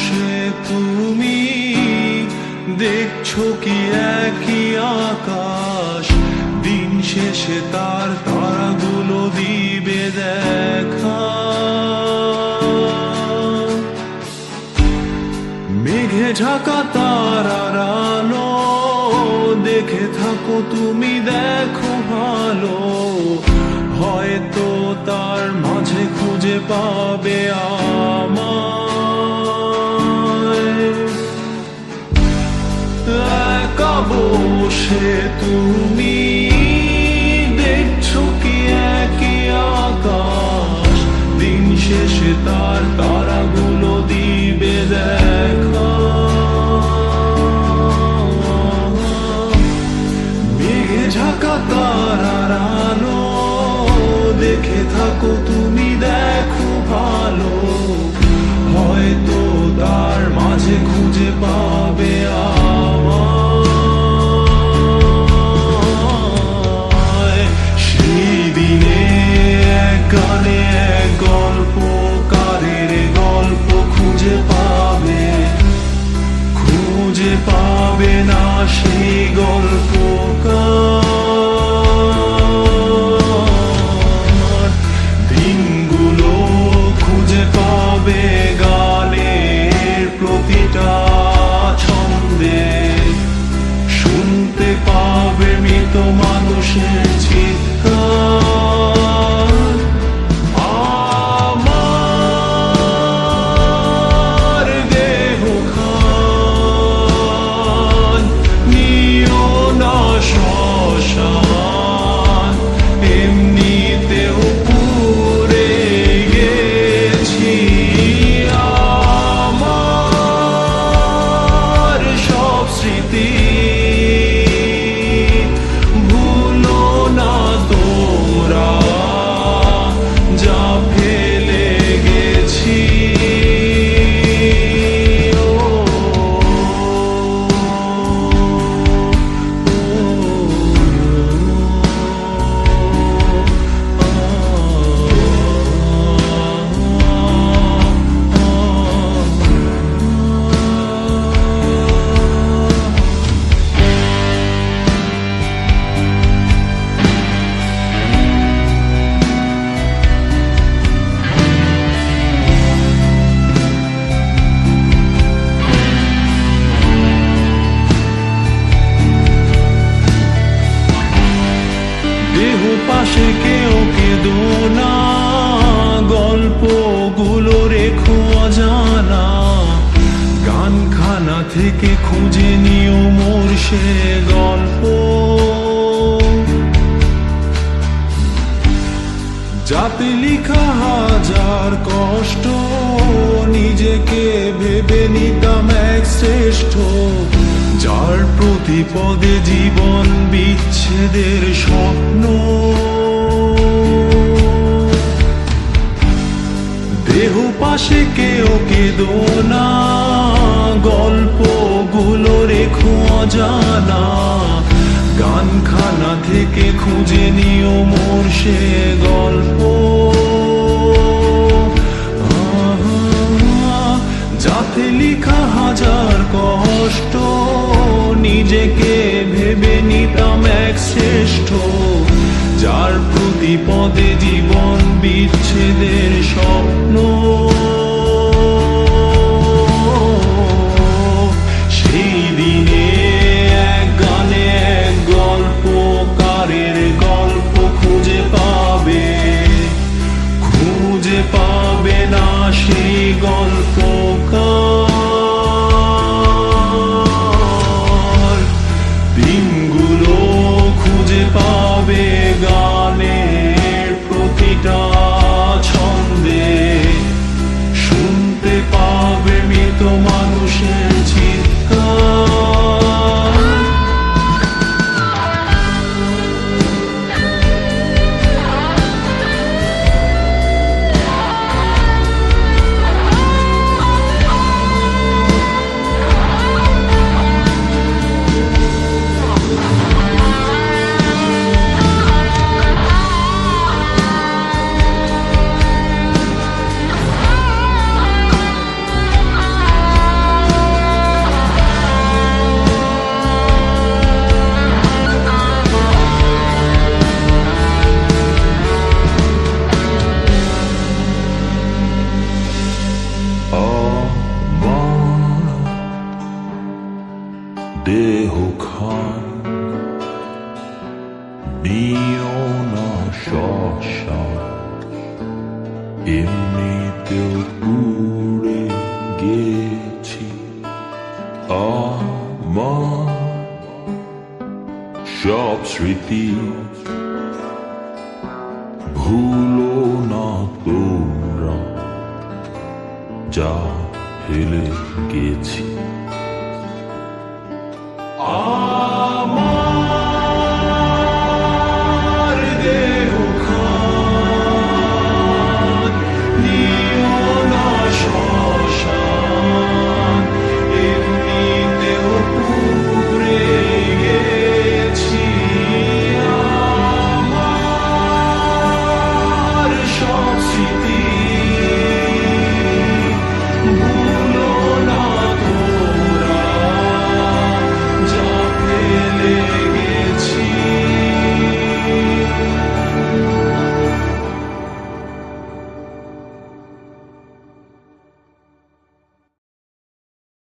বসে তুমি দেখছো কি একই আকাশ, দিন শেষে তার তারাগুলো দিবে দেখা। মেঘে ঢাকা তারার আলো দেখে থাকো তুমি, দেখো ভালো, হয়তো তার মাঝে খুঁজে পাবে আমায়। একা বসে তুমি দেখছো কি একই আকাশ, দিন শেষে তার তারাগুলো দিবে দেখা। মেঘে ঢাকা তারার আলো দেখে থাকো তুমি, দেখো ভালো, হয়তো তার মাঝে খুঁজে পাবে আমায়। সেই দিনে এক গানে এক গল্পকারের গল্প খুঁজে পাবে, খুঁজে পাবে না সেই গল্পকার। দিনগুলো খুঁজে পাবে গানের প্রতিটা ছন্দে, শুনতে পাবে মৃত মানুষের চিৎকার। আমার দেহ খান নিও না শ্মশান, এমনিতেও পুড়ে গেছি। আমার সব স্মৃতি ভুলো না তোমরা, যা ফেলে গেছি। দেহ পাশে কেউ কেঁদো না, গল্পগুলো রেখো অজানা, গানখানা থেকে খুঁজে নিও মোর সে গল্প। যাতে লিখা হাজার কষ্ট, নিজেকে ভেবে নিতাম এক শ্রেষ্ঠ, যার প্রতি পদে জীবন বিচ্ছেদের স্বপ্ন। দেহ পাশে কেউ কেঁদো না, গল্পগুলো রেখো অজানা, গানখানা থেকে খুঁজে নিও মোর সে গল্প। যাতে লিখা হাজার কষ্ট, নিজেকে ভেবে নিতাম এক শ্রেষ্ঠ, যার প্রতি পদে জীবন বিচ্ছেদের স্বপ্ন। সেই দিনে এক গানে এক গল্পকারের গল্প খুঁজে পাবে, খুঁজে পাবে না সেই গল্পকার। দিনগুলো খুঁজে পাবে গানের প্রতিটা ছন্দে, খান, নিও না শ্মশান, এমনিতেও পুড়ে গেছি। আমার সব স্মৃতি ভুলো না তোমরা, যা ফেলে গেছি।